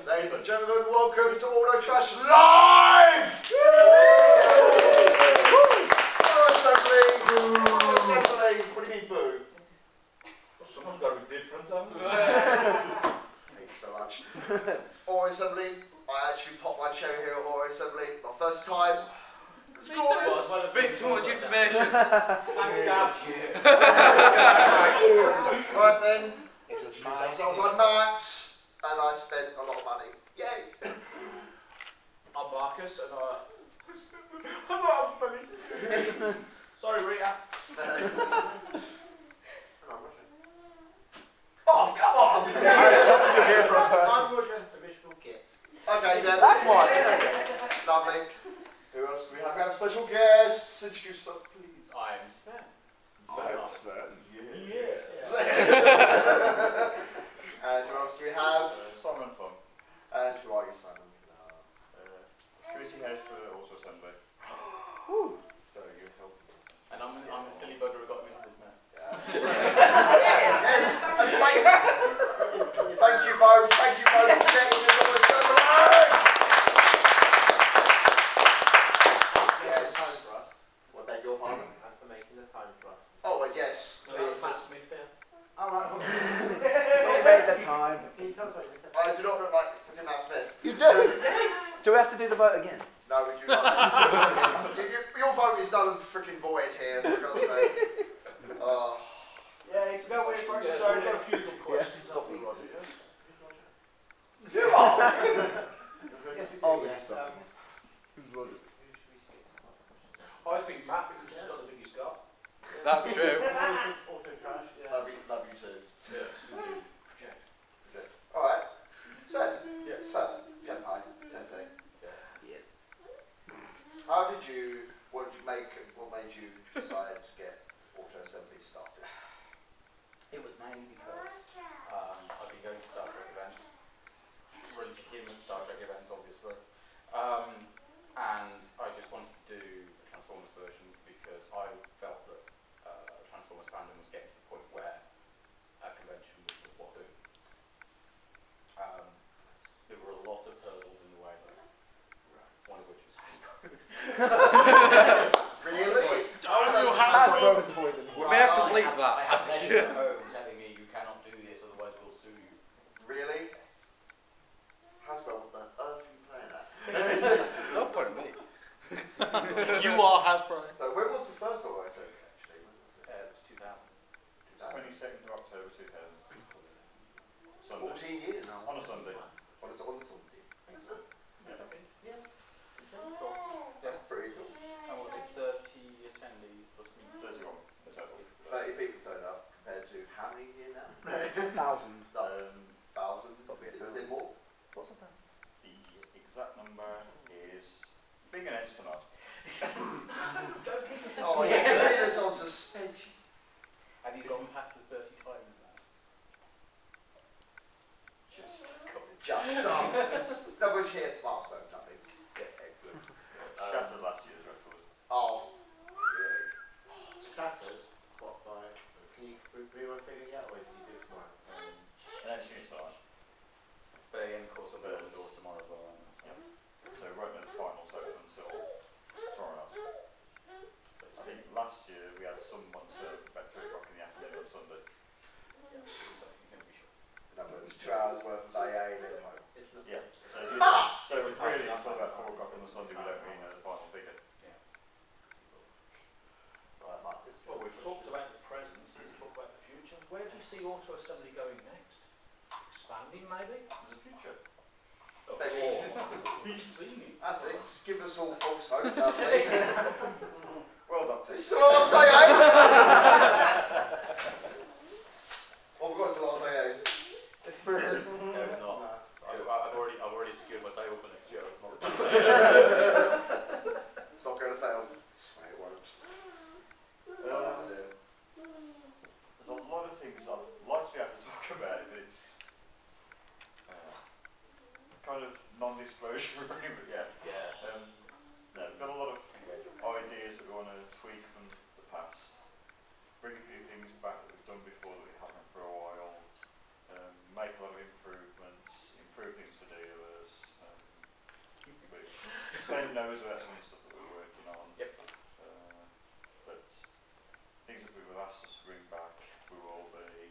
Ladies and gentlemen, welcome to AutoTrashLive! Assembly! What do you mean, boo? Well, someone's got to be different, haven't they? Thanks so much. Assembly, I actually popped my cherry here at Assembly. My first time. It's glorious. Bit too much information. Thanks, Gav. Right then, ourselves on mats, and I spent a lot of money. Yay! I'm Marcus, and I'm not funny. Sorry, Rita. Oh, come on! I'm Roger, original gift. Okay, yeah, that's fine. Lovely. Who else do we have? We have special guests. Introduce yourself, please. I'm Sven. I'm Sven. Yes. And who else do we have? Simon Plumbe. And who are you, Simon? Committee head for AutoTrashLive. So you're helping us. And I'm a silly bugger who got him into this mess. Yes. And thank you both. Thank you both for getting this on the server. Yes. Time for us. What, beg your pardon? And for making the time for us. Oh, well, yes. No, that's Matt Smith here. Alright. You made the time. Can you tell us what you said? I do not look like fucking Matt Smith. You do? Do we have to do the vote again? No, we do not. Your vote is null and freaking void here, for God's sake. Yeah, it's about where you're Yeah, so we've got a few good questions, haven't we, Roger? You are! Yes, we do, Oh, yes. Who's Roger? I think Matt, because he's got the biggest car. That's true. Auto trash, yeah. Love you too. Yes. Alright. Sven. Yes. Senpai. Sensei. Yes. What did you make and what made you decide to get auto assembly started? It was mainly because I've been going to Star Trek events, running him at Star Trek events, obviously, and I just wanted to do a Transformers version because I felt that Transformers fandom was getting to the point where a convention was just what do. There were a lot of hurdles in the way, though, one of which was Hasbro. Really? Hasbro is poison. We may have to bleep that. I have letters at home telling me you cannot do this, otherwise we'll sue you. Really? Hasbro, what the earth are you playing at? Don't point at me. You are Hasbro. So when was the first auto assembly actually? When was it? It was 2000. 22nd of October 2000. Sunday. 14 years now. On a Sunday. On a Sunday. Yeah. That's pretty cool. And what was it, 30 attendees plus me? 31 in total. 30 people turned up compared to how many here now? 1,000. Thousands. Probably Was it more? What's the time? The exact number is big and edge tonight. Oh, yeah, this is on suspension. Have you gone past the 30 times now? Just some. Double hit. Oh, so nothing. Yeah, excellent. Shattered last year's record. Oh, really? Shatters, what by? Can you rerun figure yet, or did you do it tomorrow? Actually, it's not. But again, of course, I'll be on the doors tomorrow as well. So we won't know the finals open until tomorrow night. I think last year we had some months about 3 o'clock in the afternoon on Sunday. Yeah, so you can be sure. In other words, 2 hours worth of AA and then home. It's not. Yeah. So really until about 4 o'clock on the Sunday we don't really know the final figure. Right, Marcus. Well, we've talked about the present, let's talk about the future. Where do you see auto assembly going next? Expanding, maybe? There's a future. Oh, he's seen it. That's it. Just give us all false hope, lovely. Well, Doctor. It's the last AA! Oh, we've got it's the last AA. No, it's not. I've already secured my table for next year. It's not. It's not going to fail. Swear it won't. There's a lot of things I'd like to be able to talk about. It's kind of non-disclosure agreement, yeah. No, we've got a lot of ideas that we want to tweak from the past. Bring a few things back that we've done before that we haven't for a while. Make a lot of improvements. He knows about some of the stuff that we're working on. Yep. But things that people have asked us to bring back, we will be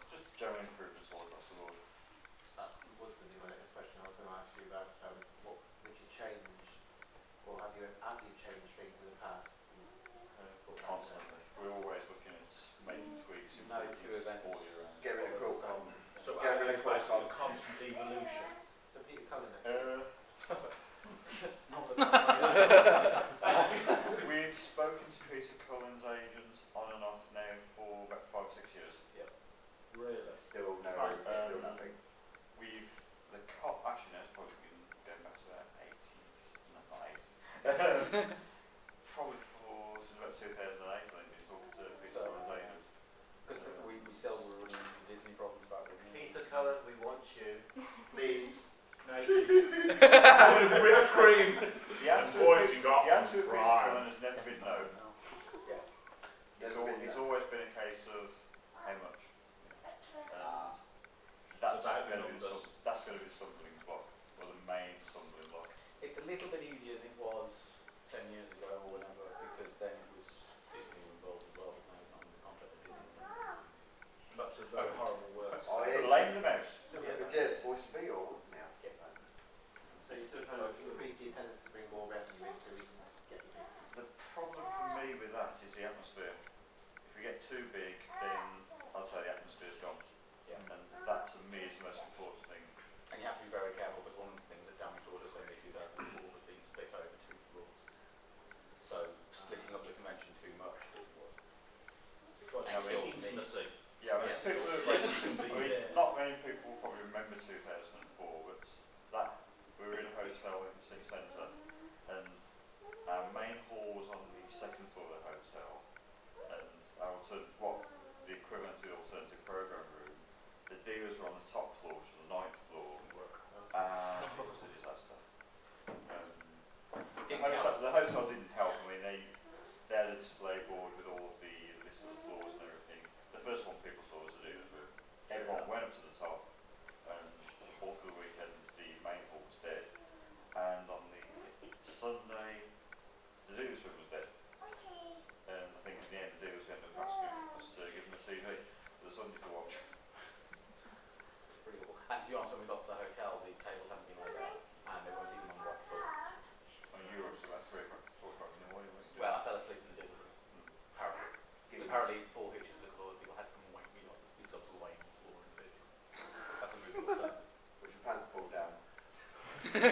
just general improvements all across the board. That was going to be my next question. I was going to ask you about what would you change, or have you changed things in the past? Constantly. We're always looking at making tweaks, No two improvements events. all year round. Get rid of crawl con. So Get rid of crawl con. constant evolution. So Peter Cullen next year. We've spoken to Peter Cullen's agent on and off now for about 5 or 6 years. Really? Still no, Right. still nothing. We've actually no, it's probably been going back to about 80s, no, not 80s. Probably since about 2008, I think we talked to Peter Cullen's agent. Because we still were running into Disney problems back then. Peter Cullen, we want you. Please. Whipped cream. The answer Boys, with you got the answer with Peter right. Cullen has never been no. Yeah. It's always been a case of how much. It's about the That's going to be the stumbling block, or the main stumbling block. It's a little bit easier than it was 10 years ago or whenever, because then it was Disney involved as well, but now it's not under the contract of Disney. That's a very horrible word. Oh, yeah. But Lane the Mouse. We did. Voice of Beale, wasn't it? So you're still trying to increase the attendance to bring more revenue in so we can get the big. The problem for me with that is the atmosphere. If we get too big, then I'll say the atmosphere's gone. Yeah. And that to me is the most important thing. And you have to be very careful, because one of the things that damaged Order Assembly 2004 was being split over 2 floors. So splitting up the convention too much was Try to And kill kills me. intimacy. Yeah, I mean, Yes. people not many people will probably remember 2004, but that we were in a hotel in the city centre, and our main hall was on the 2nd floor of the hotel, and what the equivalent to the alternative programme room, the dealers were on the top floor, which was the 9th floor, and it was a disaster. The hotel didn't help. I mean, they had a display board with all of the lists of the floors and everything. The first one people saw was the dealers room. Everyone went up to the top, and all through the weekend the main hall was dead. And on the Sunday, the dealers room was dead. And I think in the end the dealers ended up asking us to give them a TV for the Sunday to watch. pretty awful. And to be honest, when we got to the hotel, the tables hadn't been laid out, and they weren't even on the right floor. I mean, you were up to about 3 o'clock, 4 o'clock in the morning, weren't you? Well, I fell asleep in the dealer's room, apparently. So apparently, 4 hitches of the floor, people had to come and wake me up, because I was laying on the floor in the bed. That's what we were done. With your pants pulled down. No. I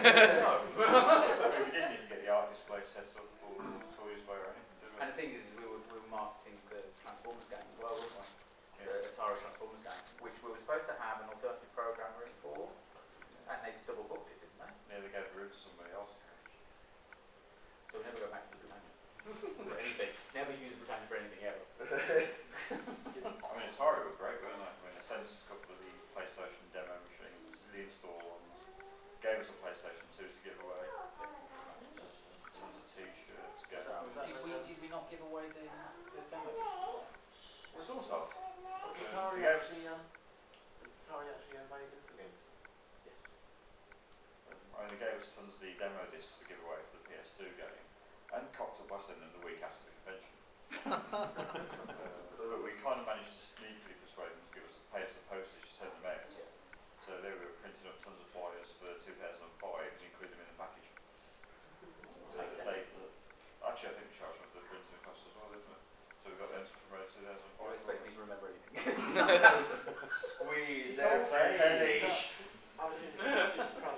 mean, we didn't even get the art display set up for toy display or anything, did we? And the thing is we were marketing the Transformers game as well, weren't we? Yeah. The Atari Transformers game, which we were supposed to have an alternative programmer in for, and they double booked it, didn't they? Yeah, they gave the room to somebody else. So we never go back to the Britannia. For anything. Never use Britannia for anything ever. I mean, Atari were great, weren't they? I mean, they sent us a couple of the PlayStation demo machines, the install ones, gave us a PlayStation 2 to give away, tons of t-shirts, Did we not give away the demo? Sort of. Is Atari Yeah. actually made into games? Yes. I mean, they gave us tons of the demo discs to give away for the PS2 game, and cocked up by sending them the week after the convention. But we kind of managed to sneakily persuade them to pay us the postage to send them out. Yeah. So they were printing up tons of flyers for 2005 and include them in the package. So Makes they, sense. actually, I think we charged them for the printing costs as well, didn't we? So we got them to promote 2005. You expect me to remember anything. Squeeze It's every okay. penny.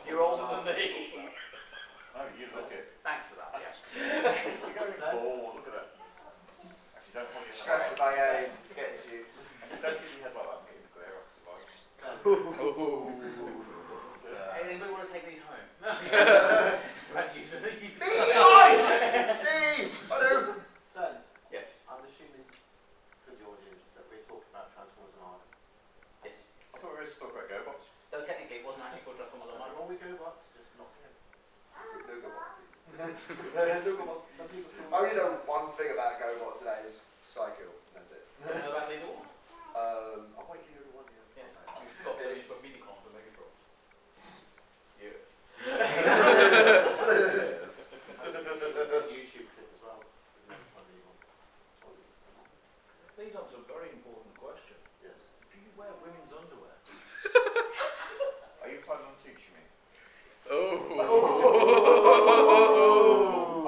You're older than me. No, you look it. Thanks for that, yes. You're going bald, look at that. Actually, don't hold your head Stress like of my aim. It's getting to you. that. Don't keep your head like that and get the glare off the bikes. Hey, anybody want to take these home? Right, you. Right! Steve! Hello! Then, Yes. I'm assuming for the audience that we're talking about Transformers on Ireland. Yes. I thought we were going to talk about GoBots. Though technically it wasn't actually called Transformers Online. When we go bots, just not him. No GoBots, please. No GoBots. I only know one thing about GoBots today is Psycho. That's it. You know about Leader 1? I wait till you're the one here. Yeah. You've got to turn into a Minicon for Megatron. Yeah.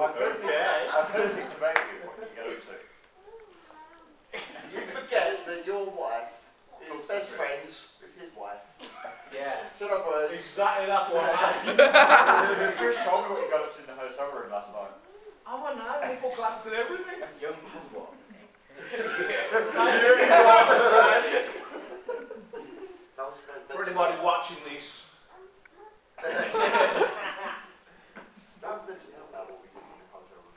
I've heard things about you, what you get up to. You forget that your wife is best friends with his wife. Yeah. So in other words, Exactly, that's what I'm asking. Chris told me what you got up to in the hotel room last night. Oh, I know, people glance at everything. Young man what? For anybody watching this, That was meant to be helped out what we did in the hotel room.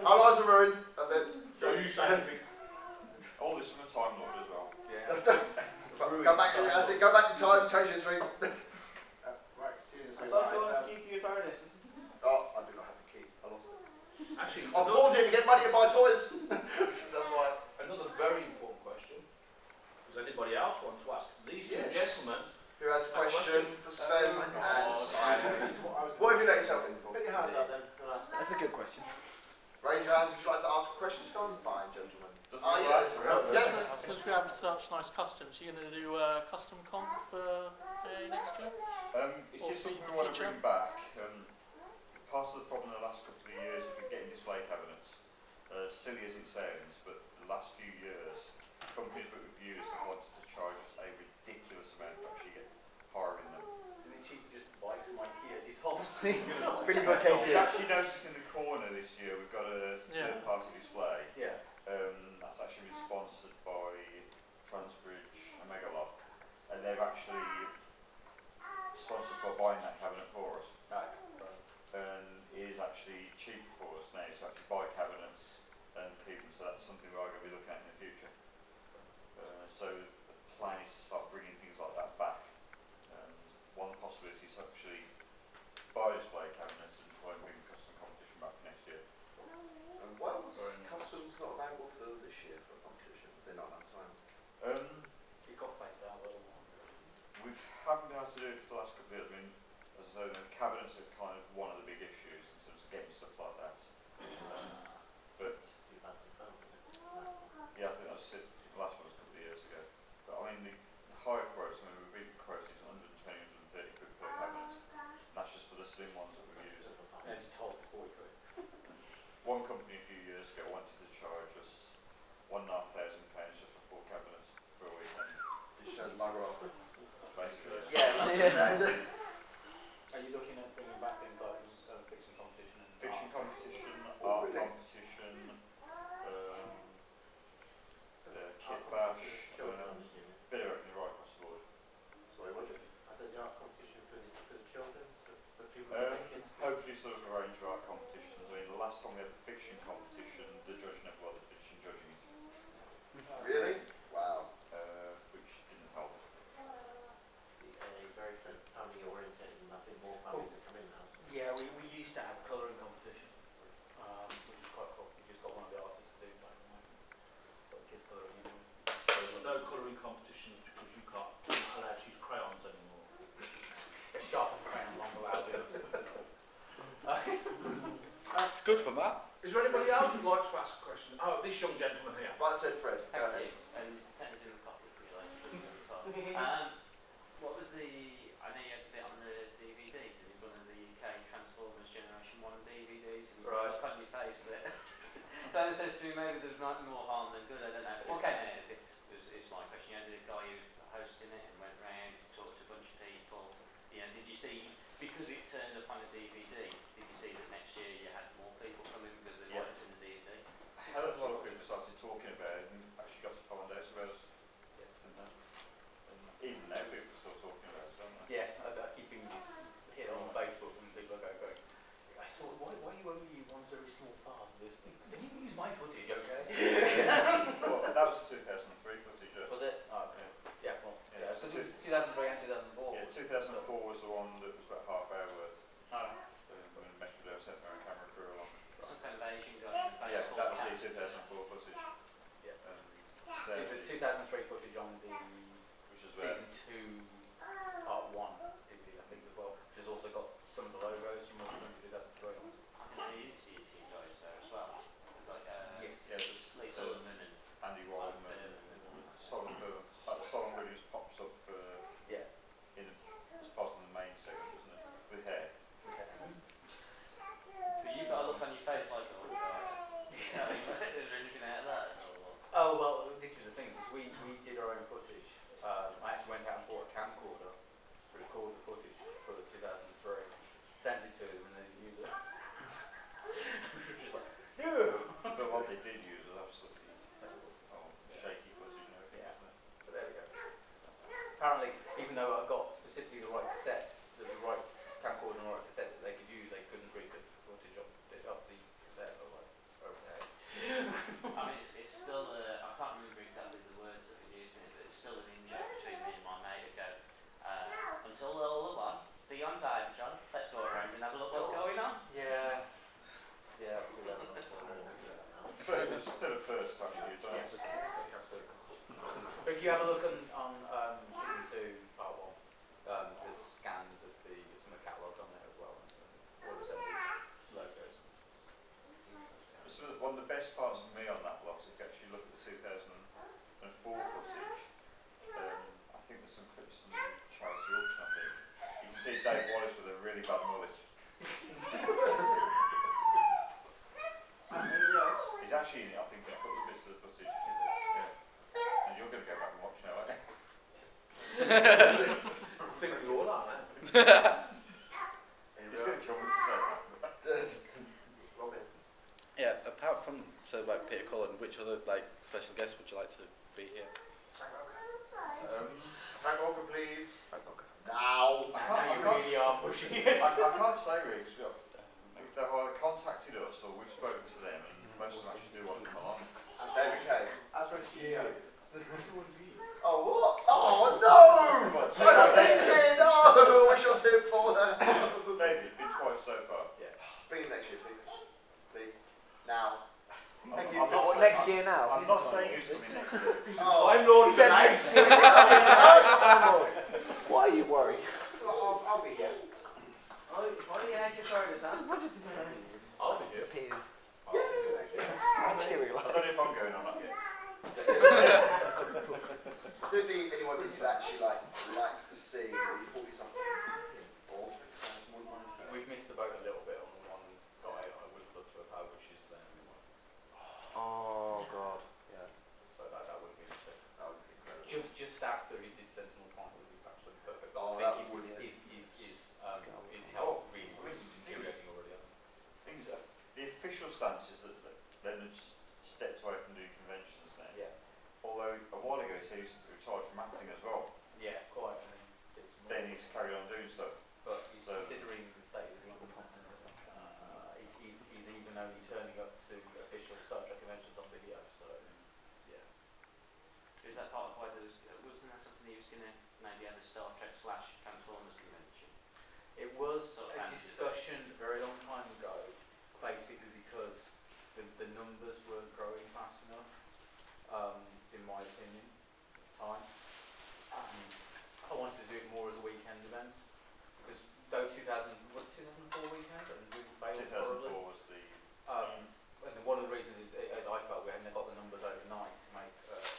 our lives are ruined. That's it. don't you say anything. All this from the Time Lord as well. Yeah. Go back. That's it. Go back in time. Change history. Right, seriously. I'd like to ask you for your phone lesson. Oh, I do not have the key. I lost it. Actually, I pawned it to get money to buy toys. That's why. another very important question. Does anybody else want to ask these two Yes. gentlemen? Who has a question for Sven and Simon? What have you let yourself in for? Put your hands up then and ask. That's a good question. Raise your hands if you'd like to ask a question. Fine, gentlemen. Doesn't Ah, it yeah. right? Yes. Since we have such nice customs, you're going to do custom comp for next year? It's Or just something we feature? want to bring back. Part of the problem in the last couple of years has been getting display cabinets. Silly as it sounds, but the last few years, companies that we've used have wanted to charge us a ridiculous amount to actually get hiring them. Isn't it cheaper just to buy some IKEA detolfs? Pretty good We've cases. actually noticed in the corner this year we've got a Yeah. third-party display. Yeah. That's actually been sponsored by Transbridge and Megalock, and they've actually sponsored by buying that cabinet for us. Right. And it is actually cheaper for us now to actually buy cabinets and keep them, so that's something we are going to be looking at in the future. So the plan is to start bringing things like that back. And one possibility is to actually buy display cabinets and try and bring custom competition back for next year. And why was customs not available for this year for competitions? They're not enough time. You got faced out well. We haven't been able to do it for the last couple of years. I mean, as I say, the cabinets are kind of one of the big issues in terms of getting stuff like that. But You've had the phone, isn't it? yeah, I think that's it. The last one was a couple of years ago. But I mean, the higher quotes, I mean, we've been quoted 120, 130 quid per cabinet. And that's just for the slim ones that we've used. And detolf for 40 quid. One company a few years ago wanted to charge us £1,500 just for 4 cabinets for a weekend. Just show the bugger off. Basically. Yeah. Yeah. Are you looking at bringing back things like fiction competition and Fiction art? competition, Oh, art really? competition, kit bash, Children, I'm assuming. bit of everything right across the board. Sorry, what did you? I said the art competition for the children, for people with kids. Hopefully sort of a range of art competitions. I mean, the last time we had the fiction competition, the judge never bothered fiction judging it, Really? Wow. which didn't help. Very family oriented, and I think more families have come in now. Yeah, we used to have colouring competition, which was quite cool. We just got one of the artists to do that. Got the kids colouring in. No colouring competitions because you can't allowed to use crayons anymore. A sharpened crayon along the loud wheels. It's good for Matt. Is there anybody else who'd like to ask a question? Oh, this young gentleman here. Right, said Fred. Go Thank ahead. you, and technically copy for you later. What was the, I know you had a bit on the DVD, because you've one of the UK Transformers Generation 1 DVDs, and Right. you put on your face that, that says to me maybe there's not more harm than good, I don't know. What came in it is my question. You had a guy who was hosting it and went round, talked to a bunch of people, did you see, because it turned up on a DVD, did you see that next year you had more people coming because they Yeah. wanted it in the DVD? A hell of a lot of people started talking about it and actually got to find out about it. And even now people are still talking about it, don't they? Yeah, I keep thinking hit on Facebook and people are going, I saw, why you only use one very small part of this? Can you use my footage, okay? Well, that was the 2003 footage. Was it? Oh, okay. Yeah, well, Yeah, yeah, so so 2003 and 2004. Yeah, 2004 was the one that was about half hour worth. Oh. When Metro Dale sent their own camera crew along. Some kind of Asian guy in the Yeah, baseball that was cap. the 2004 footage. Yeah. So, There's 2003 footage on the which is where season 2 part 1 DVD, I think, as well. Which has also got some of the logos from all the 2003 ones. I think they used to use you guys there as well. There's like Yes. yeah, there's Lee Sullivan and Andy Wildman, Solomon Williams pops up for Yeah. you have a look on season 2, part 1, there's scans of some of the catalogues on there as well, and all assembly logos. So one of the best parts for me on that blog is if you actually look at the 2004 footage. I think there's some clips from the charity auction, I think. You can see Dave Wallace with a really bad mullet. He's actually in it, I think, in a couple of bits of the footage. Yeah. And you're going to go back and watch now, aren't you? I think we all are, man. He's going to kill me for that. Robin. Yeah, apart from like Peter Cullen, which other like special guests would you like to be here? Frank Walker, please. Now. Now you really are pushing it. I can't say really, because they've either contacted us or we've spoken to them, and most of them actually do want to come on. And David Kay. As for you. Oh, what? Oh, no! I don't think it, no! What's your tip for that? David, been twice so far. Yeah. Bring it next year, please. Please. Now. Thank you. I'm not What, saying- next year now? I'm not saying who's coming next year. Oh. I'm Lord Said tonight. next year. Why are you worried? I'll be here. Why do you have your photos, huh? What is it? I'll be here. Piers. I don't know if I'm going or not yet. Did anyone that you'd actually like to see or you thought you something? Or We've missed the boat a little bit on the one guy I would love to have had, which is Sven. Oh, God. Yeah. So that would have been a mistake. that would be incredible. Just after he did Sentinel Point would be absolutely perfect. Oh, I that think would, yeah. his health really was deteriorating already. Things are, the official stance is that Leonard's stepped away from doing conventions now. Yeah. Although a while ago he said he was retired from acting as well. Yeah, quite. Then he's carried on doing stuff. But So- considering the state of the legal he's even only turning up to official Star Trek conventions on video. So yeah. Is that part of why there wasn't there something he was going to maybe have a Star Trek / Transformers convention? It was Sort of a fancy discussion a very long time ago, basically because the numbers weren't growing fast enough, in my opinion, at the time. I wanted to do it more as a weekend event, because though 2004 weekend, and we failed 2004 horribly. was the... And one of the reasons is, as I felt, we hadn't got the numbers overnight to make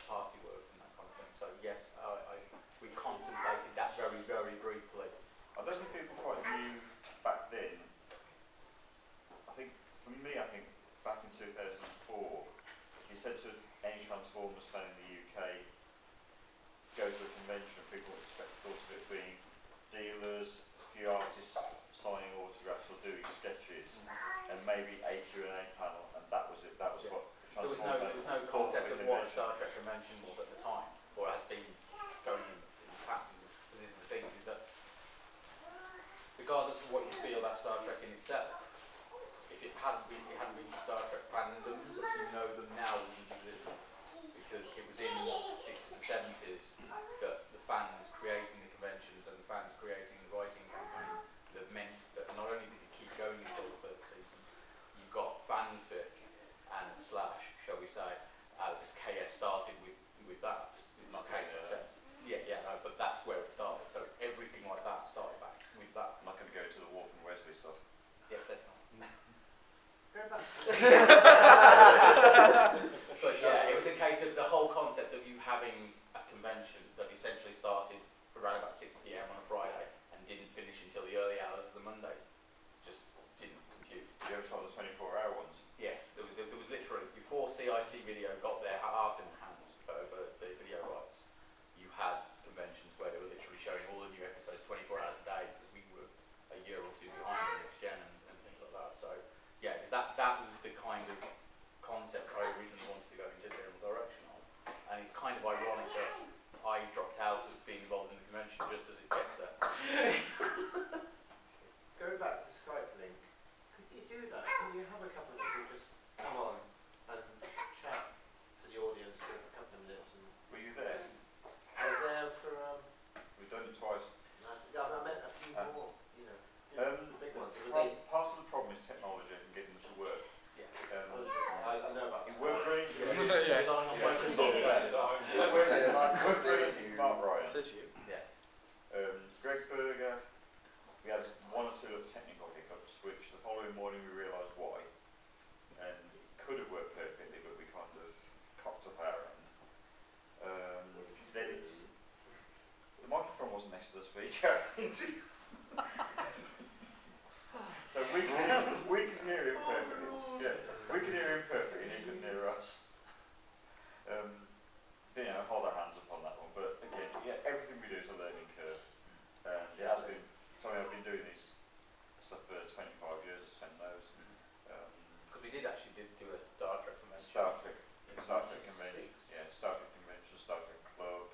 party work and that kind of thing. So yes, we contemplated that very, very briefly. I don't think people quite knew back then. I think, for me, back in 2004, you said to any Transformers fan in the UK, go to a convention, people would expect thought of it being dealers, a few artists signing autographs or doing sketches, and maybe a Q&A panel, and that was it. That was what There was no concept of what a Star Trek convention was at the time, or has been going in the past. Because this is the thing, is that regardless of what you feel about Star Trek in itself, if it hadn't been for Star Trek fandoms, as you know them now, wouldn't exist. Because it was in the 60s and 70s that the fans creating the conventions and the fans creating and writing campaigns that meant that not only did it keep going until the third season, you got fanfic and slash, shall we say, because KS started with that. Not KS. Yeah, no, but that's where it started. So everything like that started back with that. I'm not going to go to the Warp and Wesley stuff. Yes, that's not. Go back. But yeah, it was a case of the whole concept of you having a convention that essentially started around about 6 PM on a Friday and didn't finish until the early hours of the Monday. Just didn't compute. Did you ever try the 24-hour ones? Yes, there was literally, before CIC Video got their arse in the hands over the video rights, you had conventions where they were literally showing all the new episodes 24 hours a day, because we were a year or two behind the next gen and things like that. So yeah, that was the kind of concept I originally wanted to go into the general direction of. And it's kind of ironic that I dropped out of being involved in the convention just as it gets there. Going back to the Skype link, could you do that? Can you have a couple of people just come on and chat to the audience for a couple of minutes? And Were you there? I was there for We've done it twice. I met a few more, you know, big ones. Part of the problem is technology and getting them to work. Yeah. I know about It worked great. Relying on Western software is awesome. There's you. Yeah. Greg Berger, we had one or two little technical hiccups, which the following morning we realised why. And it could have worked perfectly, but we kind of cocked up our end. Then the microphone wasn't next to the speaker. So we could hear him perfectly. Yeah, we could hear him perfectly, and he couldn't hear us. Hold our hands up on that one. But again, yeah, everything we do is a learning curve, and it has been. I've been doing this stuff for 25 years. I spent those. Because we did do a Star Trek convention. Star Trek convention. Yeah, Star Trek convention, Star Trek club.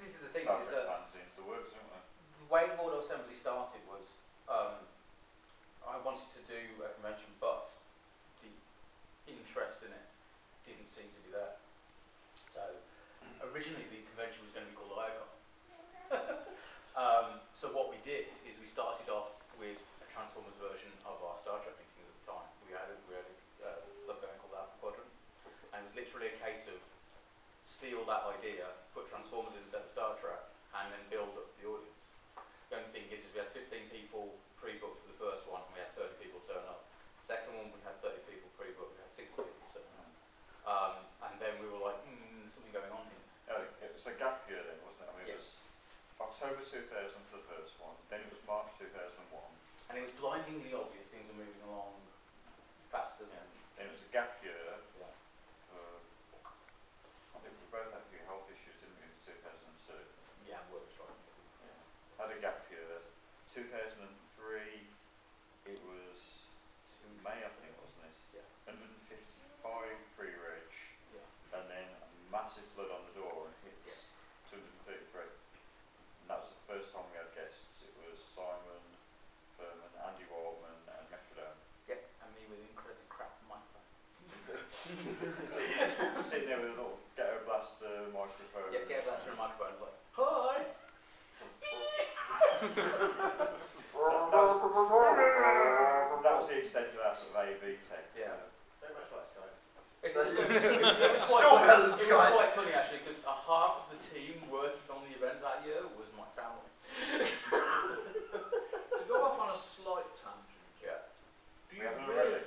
This is the thing, Star is Trek that fanzines, the works, don't they? the way Auto Assembly started was I wanted to do a convention, but the interest in it didn't seem to be there. So originally the convention was going to be called IOCON. So what we did is we started off with a Transformers version of our Star Trek meetings at the time. We had a club going called Alpha Quadrant, and it was literally a case of steal that idea, put Transformers in instead of Star Trek, and then build up the audience. The only thing is we had 15 people pre-booked for the first one, and we had 30 people turn up. The second one we had 30 people pre-booked, we had 60 people turn up. And then we were like, something going on here. It was a gap year then, wasn't it? I mean, Yeah. it was October 2000 for the first one, then it was March 2001, And it was blindingly obvious things were moving along faster than... then it was a gap year. Yeah. I think we both had a few health issues, didn't we, in 2002? Yeah, work was right. Yeah. Had a gap year. 2003, it was May, I think, wasn't it? Yeah. 155 pre-reg, Yeah. and then a massive flood on the door and hit 233. And that was the first time we had guests. It was Simon, Furman, Andy Waldman, and Metrodome. Yeah, and me with incredibly crap microphone. Sitting there with a little ghetto blaster microphone. Yeah, get a blaster and a microphone, like, hi! That was the extent of our sort of AV tech. Yeah. Very much like Skype. It So- was Still better than Skype. quite funny actually, because half of the team working on the event that year was my family. To go off on a slight tangent, Yeah. do We you haven't really? already.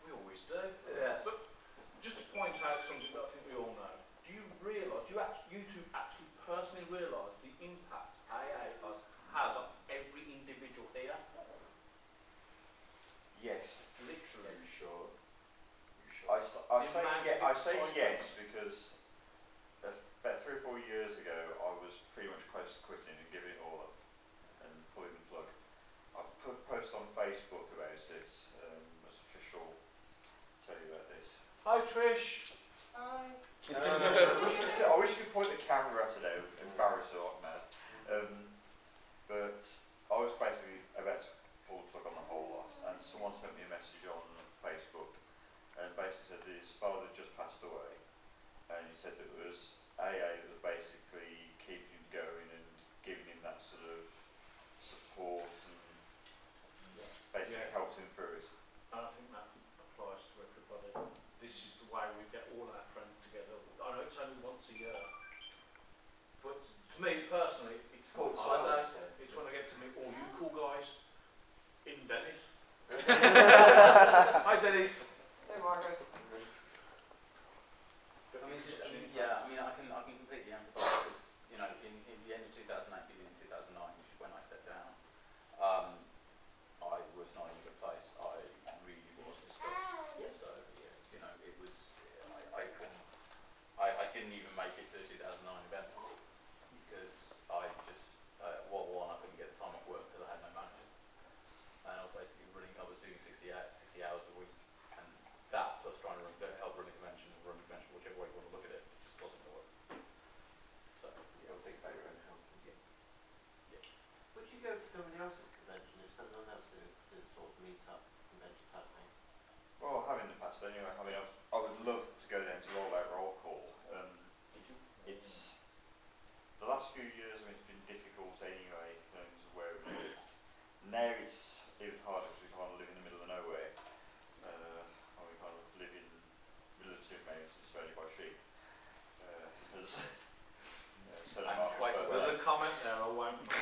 We always do. Yeah. But just to point out something that I think we all know, do you realise, you two actually personally realise the impact AA has on every individual here? Yes. Literally. Sure. The amount of I say excitement. yes because about 3 or 4 years ago I was pretty much close to quitting and giving it all up and pulling the plug. I put a post on Facebook about it. As Trish will tell you about this. Hi Trish. I wish you could point the camera at it now, embarrass her like mad. But I was basically about to pull the plug on the whole lot, and someone sent me a message on Facebook and basically said his father had just passed away, and he said that it was AA that was basically keeping him going and giving him that sort of support and basically helped him through it. And I think that applies to everybody. This is the way we get all our friends together. I know it's only once a year, but to me personally, it's Called holiday. silence. It's when I get to meet all you cool guys in Dennis. Hi Dennis. Hey Marcus. I can completely empathise because, you know, in the end of 2008, beginning of 2009, which is when I stepped down, I was not in a good place. I really was disgusted. So, yeah, you know, it was, I didn't even make it to the 2009 event because I just, I couldn't get the time off work because I had no manager. And I was basically I was doing 60 hours a week and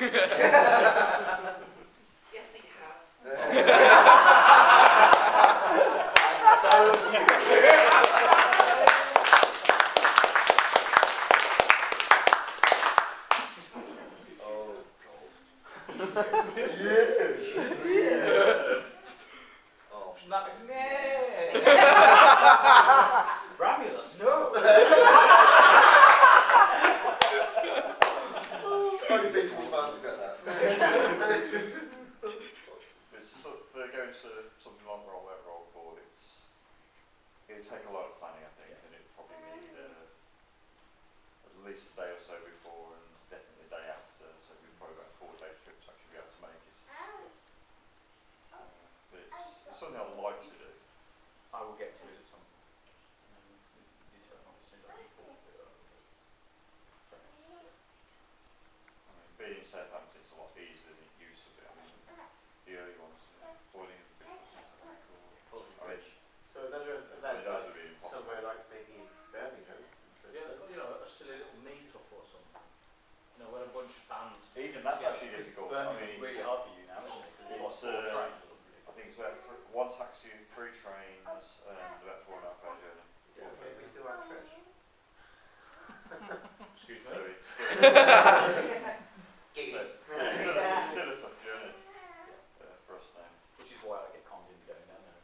Yes, he has. Ramulus, no! Only baseball fans get that. It's sort of, going to something like roll call, it'd take a lot of planning, I think, and it'd probably need at least a day or so before and definitely a day after, so it'd be probably about a 4-day trip to actually be able to make it. But it's something I'd like to do. I will get to it at some point. You tell me as soon as I can afford it. I mean, being in Southampton is a lot easier than it used to be. I mean, the early ones, boiling in the bridge, I mean, So another it event does like would be impossible. somewhere like maybe Birmingham. Yeah, you know, a silly little meet-up or something. You know, when a bunch of bands. Even that's actually difficult. I Birmingham's mean, really hard for you now, isn't it? it's, I think it's about 1 taxi, 3 trains, and about 4.5 hour journey. Yeah, okay, we still have Trish. Excuse So me. it's Giggly. still a tough journey for us now. Which is why I get conned into going down there.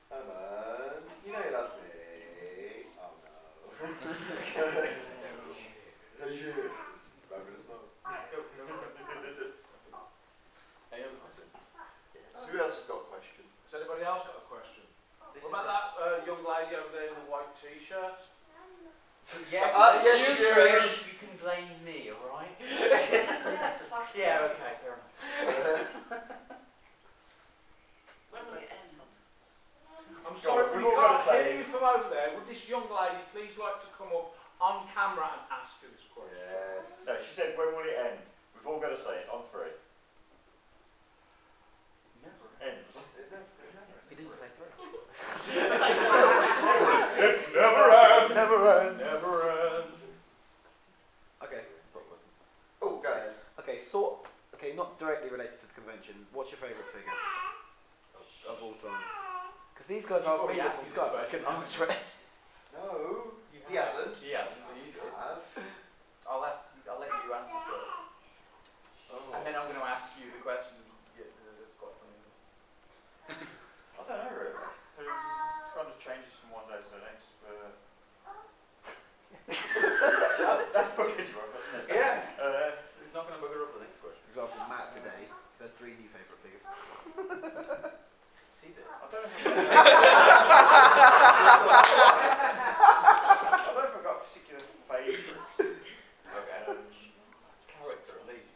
Come on. You know you love me. Oh no. Yes. Fabulous no. Any other question? Who else has got a question? Has anybody else got a question? What about that young lady over there in the white t-shirt? Yes, yes, you, you. Trish. You can blame me, alright? Yes, Yeah, okay, fair enough. When will it end? I'm Go sorry, on, we we've all can't got to hear say you from over there. Would this young lady please like to come up on camera and ask you this question? Yes. No, she said, when will it end? We've all got to say it on 3. Never. Ends. He didn't say 3. It's never end. Never end. Never ends. Okay. Oh, go ahead. Okay, okay, not directly related to the convention. What's your favourite figure of all time? Because these guys asked me this on Skype, I couldn't answer it. No, he hasn't. He hasn't, but you do. I have. I'll let you answer first. Oh. And then I'm going to ask you the question. Yeah, that's quite funny. I don't know really. It kind of changes from one day to the next. That's booking you up, isn't it? Yeah. He's not going to bugger up the next question. For example, Matt today, he's had 3 new favourite figures. See this? I don't know if I've got a particular favourite. Okay. Character at least.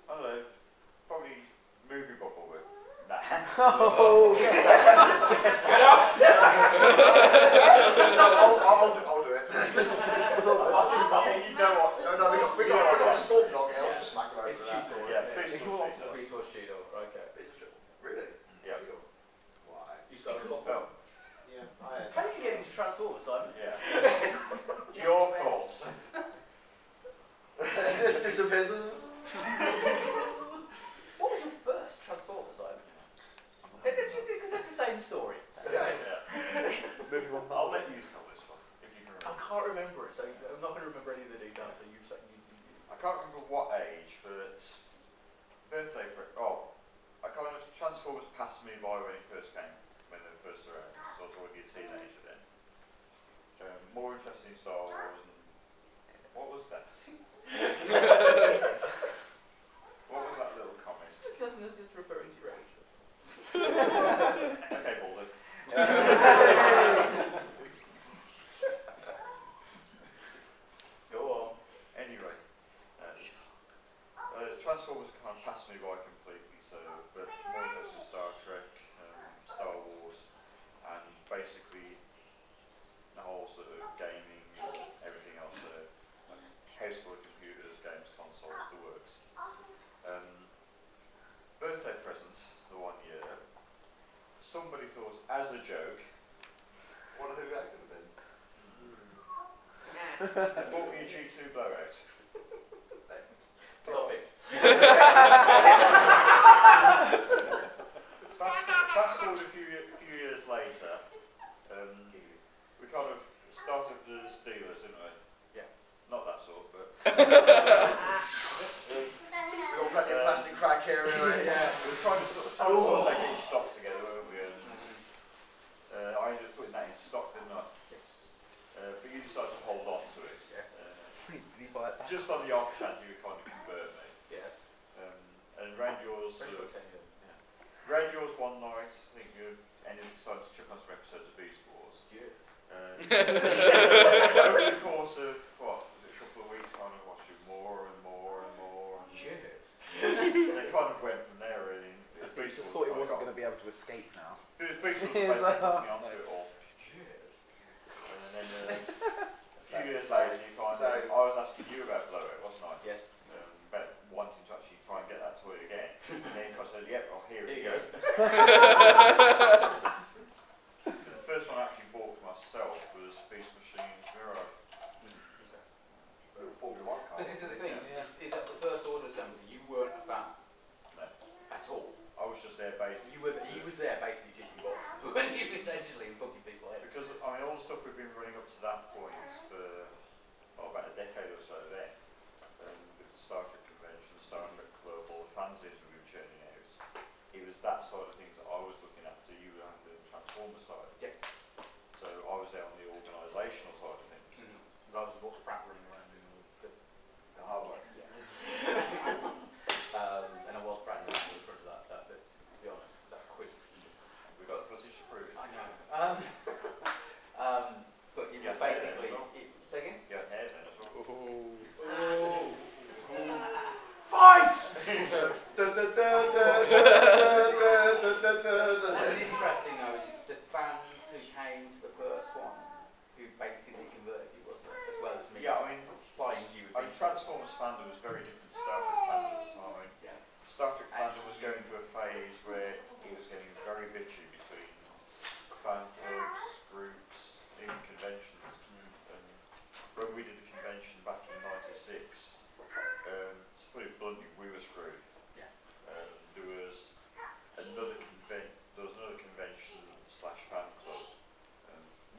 I don't know. Probably movie bubble with that. Oh, Get out! I'll do it. You know what? No, we got a storm dog here. I'll just smack him over It's with that. Cheetor. Yeah, isn't it? please. Resource Cheetor. Okay. Really? Yeah. Why? He's got a Because- spell. Yeah, I How did you get into Transformers, Simon? Yeah. Yes, Your Sven. fault. This disappears. What was your first Transformers, Simon? Because that's the same story. Yeah. movie one. I'll let you tell this one, if you can I remember. can't remember it, so I'm not going to remember any of the details. So you say I can't remember what age, but birthday for I can't remember. Transformers passed me by when it first came, when they were first around. So I was already a teenager then. More interesting Star Wars and what was that? What was that little comment? just referring to your age. Okay, Baldy. Go on. Anyway, Transformers kind of passed me by completely, so, but more interested in Star Trek, Star Wars, and basically the whole sort of gaming, everything else, like household computers, games, consoles, the works. Birthday present, the one year, somebody thought, as a joke, Wonder who that could have been. Bought me a G2 blowout. Stop it. Fast forward a few years later, we kind of started as dealers, didn't we? Yeah. Not that sort, but... We've got plenty of plastic crack here anyway. Yeah, we were trying to sort of take each stock together, weren't we? And, I ended up putting that into stock, didn't I? Yes. But you decided to hold on to it. Yes. Did you buy it back? Just on the off chance you would kind of convert me. Yes. And round yours, Pretty good tenure, yeah. round yours one night, I think you ended up deciding to chuck on some episodes of Beast Wars. Yes. Over the course of, what, was it a couple of weeks, kind of watching more and more and more. And Yes. they kind of went from there, really. I just thought he wasn't going to be able to escape now. It was Beast Wars basically put me onto it all. Yes. And then a few years later, you kind of, I was asking you about Blowout, wasn't I? Yes. About wanting to actually try and get that toy again. And then I said, yep, well, here Here it you go. goes. The first one I actually bought for myself was Beast Machine's Mirage. Formula 1 car. This is the thing, is that the first order assembly, you weren't a fan. No. At all. I was just there basically. He was there basically ticking boxes, weren't you, essentially, and booking people in. Because, I mean, all the stuff we've been running up to that point for about a decade or so then, with the Star Trek convention, the Star Trek Club, all the fanzines we've been churning out, it was that side of things that I was looking after, you were the Transformer side. Yeah. So I was there on the organisational side of things. I was what's Pratt running around doing all the The hard work. and I was Pratt running in front of that bit, to be honest, that quiz. We've got the footage to prove it. I know. But it was basically, say again? You had hair then as well. Fight! Da, da, da, da, What's interesting though is it's the fans who came to the first one who basically converted you, wasn't it? As well as me. Yeah, I mean, Flying you. Transformers fandom was very different to Star Trek fandom at the time. Yeah. Star Trek fandom was going through a phase where it was getting very bitchy between fan clubs, groups, even conventions. And when we did the convention back in '96, to put it bluntly, we were screwed. Yeah. There was another convention slash fan club,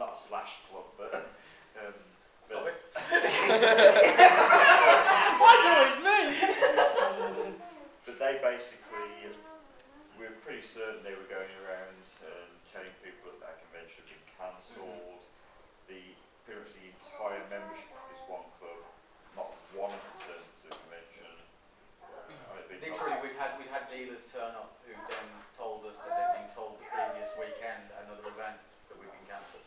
not a slash club, but. Stop it. Why is it always me? But they basically, we were pretty certain they were going around and telling people that that convention had been cancelled. Pretty much the entire membership of this one club, not one of them turned to the convention. Literally, we'd had dealers turn up who then told us that they'd been told the previous weekend at another event that we'd been cancelled,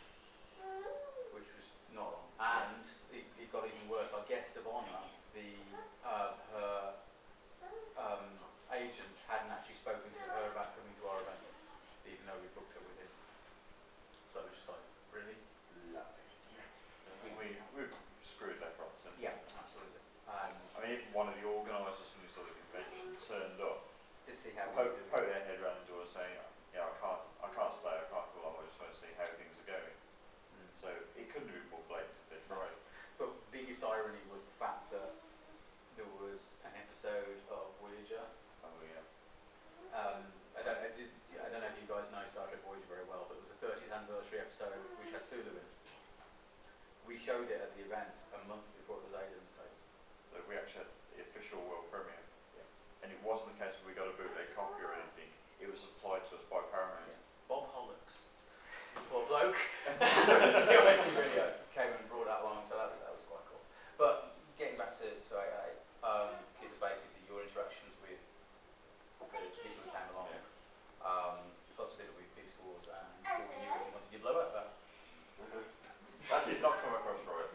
which was not on. And it got even worse. Our guest of honour, her agent hadn't actually spoken to her about coming to our event, even though we booked her with him. So it was just like, really? We've screwed left, right, and centre. Yeah, absolutely. I mean, even one of the organisers from this other convention turned up, To see how poked their head around the door saying, yeah, I can't stay, I can't go along, I just want to see how things are going. So it couldn't have been more blatant if they tried. But the biggest irony was the fact that there was an episode of Voyager. Oh yeah. I don't know if you guys know Star Trek Voyager very well, but there was a 30th anniversary episode which had Sulu in it. We showed it at the event a month before it was aired in the States. So we actually had the official world premiere. Yeah. And it wasn't the case that we got a bootleg copy or anything. It was supplied to us by Paramount. Yeah. Bob Hollocks, poor bloke, COSC video came and brought that along, so that was quite cool. But getting back to AA, it was basically your interactions with the people who came along. Plus a bit with Beast Wars and all we knew that you wanted to blow up that. That did not come across right.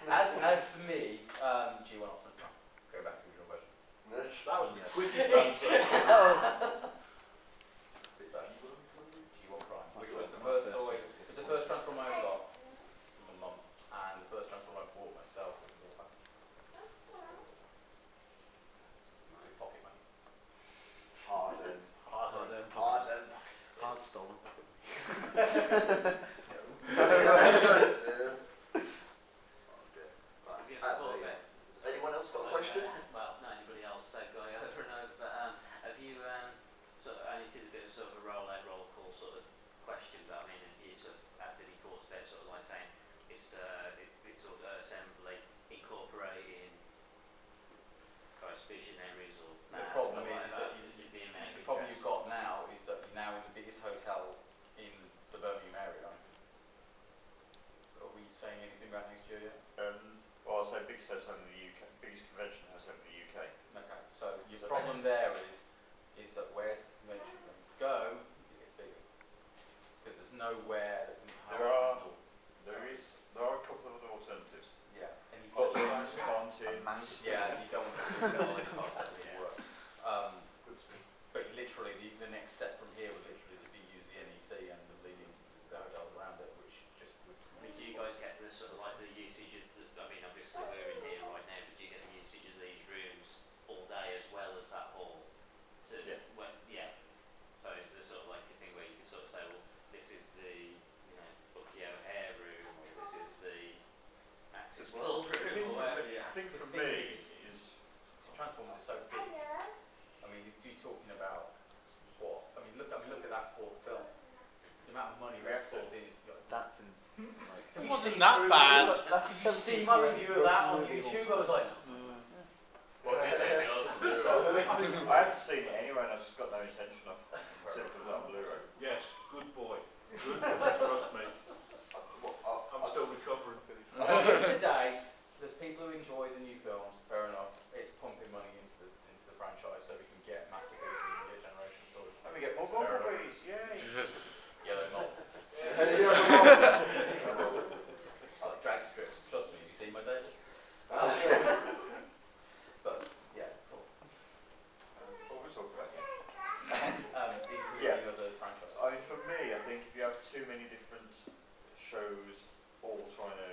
As for me, G1 Optimus Prime. Go back to the original question. That was the quickest answer. G1 Prime, which was the first toy. It was the first Transformer I ever got from my mum, and the first Transformer I bought myself. Pocket money. Hard stolen. know where There are a couple of other alternatives. Yeah. And you Also, said, fountains. yeah, you don't want to do all in part, that doesn't work. But literally, the next step from here would literally be use the NEC and the leading the hotels around it, which just would. I mean, do you guys get the sort of like the usage of the, I mean, obviously we're in here right now, but do you get the usage of these rooms all day as well as that hall? So, Yeah. well, yeah. So is there sort of like a thing where you can sort of say, well, this is the, you know, Bucky O'Hare room, or this is the Axis World room, or whatever, yeah. I think for The thing me is Transformers is so big. I mean, you're talking about what? I mean, look at that fourth film. The amount of money that's poured in is. That's in. It wasn't that bad. That's You see my review of that on YouTube. I was like, I haven't seen it anyway, and I've just got no intention of seeing it on Blu-ray. Yes, good boy. Good boy, trust me. I'm still recovering. at the end of the day, there's people who enjoy the new films. Fair enough. It's pumping money into the franchise, so we can get masterpieces and get generation stories. Let me get more Bumblebees, yay! Yeah, they're not. It's like drag strips. Trust me. You see my data. But yeah, cool. What we talking about? Including other franchises. I mean, for me, I think if you have too many different shows all trying to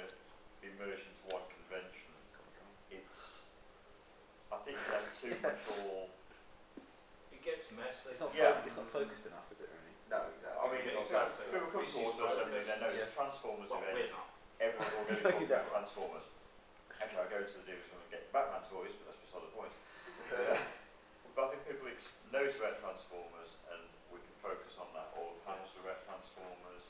be merged into one convention, I think you have too much all. It gets messy. It's not, Yeah. it's not focused enough, is it really? No, I mean, Exactly. people come This to is us for something, focus. they know Yeah. it's Transformers Well, event, we're not. everyone's all going to talk about Transformers. Okay, I go to the dealers and get Batman toys, but that's beside the point. But I think people knows about Transformers, and we can focus on that. All the panels are about Transformers,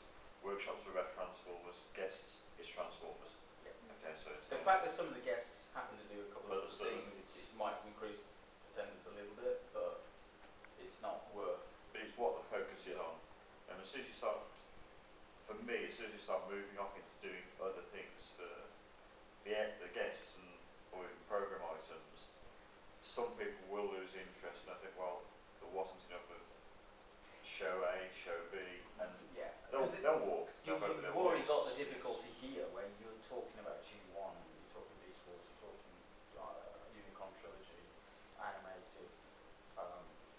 workshops are about Transformers, guests is Transformers. Yeah. Okay, so it's The fact that some of the guests happen to do a couple of Other other things, stuff. it might increase attendance a little bit, but it's not worth. But it's what the focus is on. And as soon as you start, for me, as soon as you start moving off into doing other things for the guests and or even program items, some people will lose interest, and I think, well, there wasn't enough of show A, show B, and Yeah. they'll walk. You've They'll go for their already voice. got the difficulty here where you're talking about G1, you're talking Beast Wars, you're talking Unicron Trilogy, animated,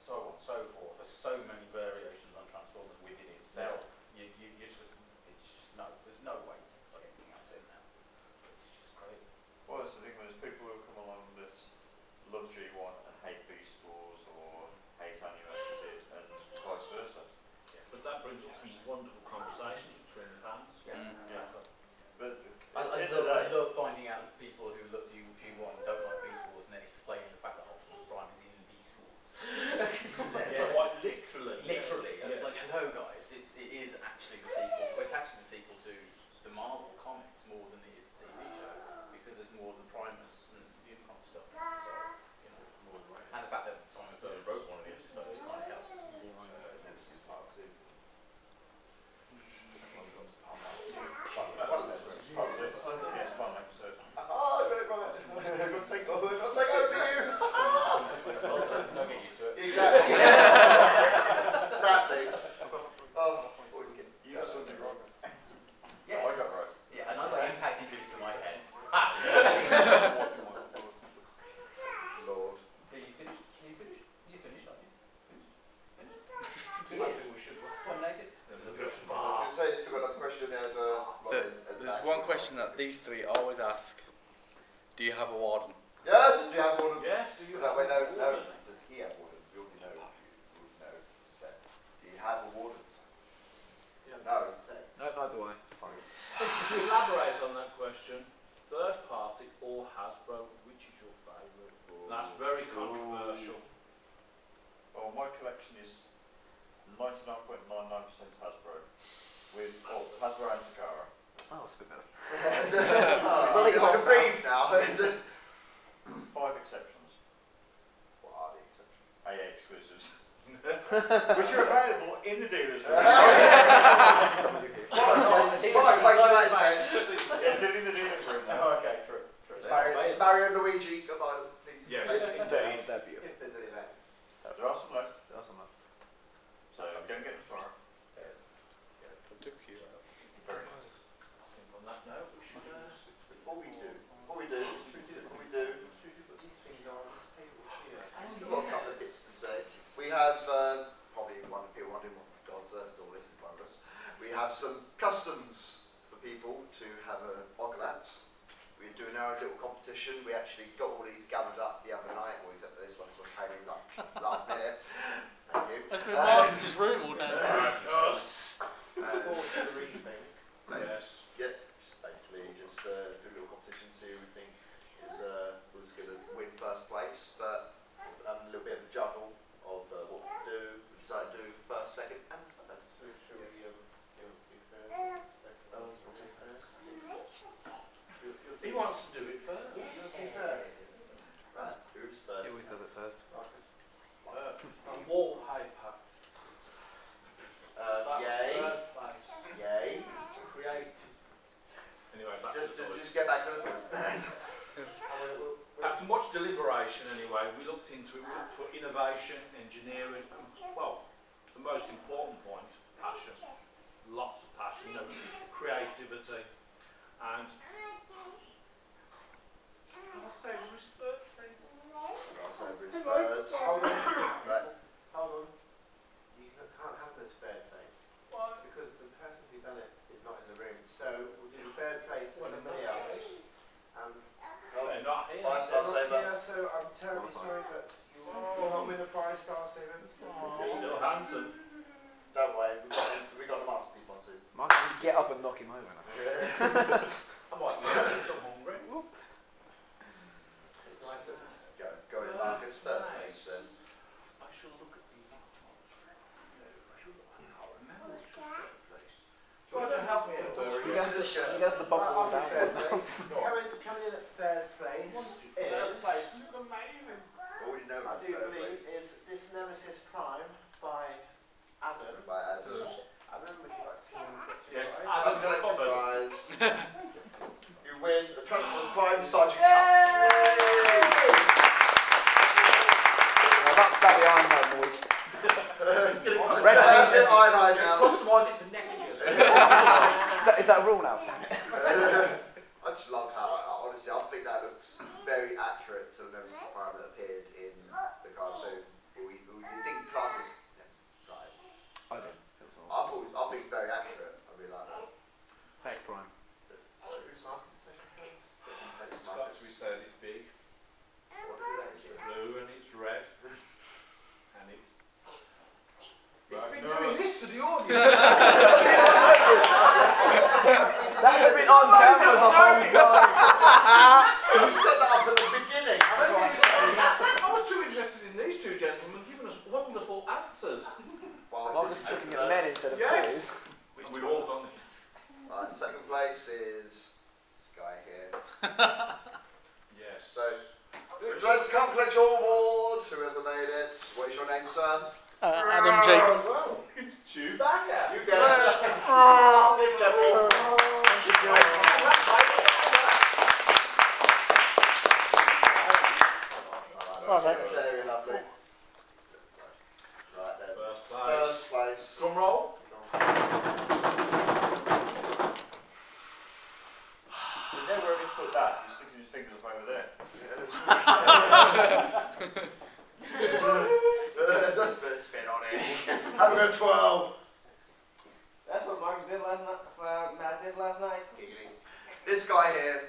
so on and so forth. There's so many variations on Transformers within itself. You just, it's just there's no way to put anything else in now. It's just crazy. Well, that's the thing, there's people who come along that love G1 and hate Beast Wars or hate animated and vice versa. But that brings up some wonderful conversations between the fans. Yeah. But I love finding out people who look to G1 don't like Beast Wars and then explaining the fact that Optimus Prime is in Beast Wars. So like literally. Literally, and it's Yes. like, no guys, it is actually the sequel. Well, it's actually the sequel to the Marvel comics more than it is the TV show, because there's more than Primus and Unicron stuff. So, you know, more than and the fact that Simon Furley wrote one of the episodes kind of helped. Yeah, it's fun episode. Oh, I got it right. I've got to say over you. Well done, don't get used to it. Exactly. Exactly. Oh, always get. You got something wrong. Yes. I got right. Yeah, and I got impact injuries to my head. Lord. Yeah, you finished? You finished, aren't you? I think we should. Nominated? I was going to say, still got another question there. There's one question that these three always ask. Do you have a warden? Yes, do you have one? Yes, do you That have way, a no. warden? Does he have one? We already know. We already know. Sven. Do you have a warden? No. No, neither do I. Fine. To elaborate on that question, third party or Hasbro, which is your favourite? That's very controversial. Well, my collection is 99.99% Hasbro, with Hasbro and Takara. Oh, it's a bit better. Oh, it's like a breathe now, is it? 5 exceptions. What are the exceptions? AA exclusives. Which are available in the dealer's room. Yes, they're in the dealer's room now. Oh, okay, true. It's Mario and Luigi. Come on, please. Yes, Indeed. indeed. They're beautiful. If there's any left. There are some left, That's enough. so go and get them tomorrow. I took wondering what God's earth is all this in front of us, we have some customs for people to have a ogle at. We're doing our little competition. We actually got all these gathered up the other night, or except for this one came in like last minute. Thank you. That's been Marcus's room all day. Yes. Yes. Yeah, just basically just do a little competition, see who we think is was going to win first place. But a little bit of a juggle of what we do. We decided to do first, second, and third. So shall we do first? He wants to do it first. Right, who's first? He always does it first. And wallpaper. Yay. Third place. Yay. Creative. Anyway, back to the toys. Just get back to the first. After much deliberation, anyway, we looked into it. We looked for innovation, engineering, and, well, the most important point, passion. Lots of passion, you know, creativity, and I'll say third, please. Hold on. Hold on. You can't have this third place. Why? Because the person who done it is not in the room. So we'll do the third place for somebody else. They're not here. Five-star saver. Yeah, so I'm terribly sorry, but you will not win a prize, Star Saver. You're still handsome. Don't worry, we got the masterpiece one too. Marcus, you get up and knock him over now. I might use it, I'm hungry. Go in Marcus, third place then. I shall look at the laptops. No, I shall look. I can't remember which was third place. Do you want to help me out? You guys the bubble I'll down. be third place. Coming in at third place is, It's amazing. All you know I is do third believe, place. is this Nemesis Prime by Adam. By Adam. Adam, would you like to come and get your Yes, prize? Adam. Collector prize. You win the Transformers Prime Sergeant Yay! Cup. That'll be Iron Man, boys. Red Painted Iron now. Customise it for next year. Is that a rule now? Damn it. I just love how, honestly, I think that looks very accurate to the Nemesis Prime that appeared in the cartoon. We think classes Nemesis Prime. I did. It was awesome. I think it's very accurate. I really like that. Tech Prime. Who's Marcus' second place? It's got to be said, it's big. What do they It's do? blue and it's red. And it's... It's been doing this to the audience. That's been on camera the whole time. You set that up at the beginning. I was too interested in these two gentlemen giving us wonderful answers. Marcus is looking at men instead of Yes. balls. We've all done it. Right, second place is this guy here. Yes. So, would you like to come collect your award? Whoever made it. What is your name, sir? Adam Jacobs. Well, it's Chewbacca. You guys. Very lovely. Right then. First place. First place. Drum roll. You know where he's put that? He's sticking his fingers up over there. There's a bit of spin on it. Have a good 12. That's what Marcus did last night. Matt did last night. Giggling. This guy here,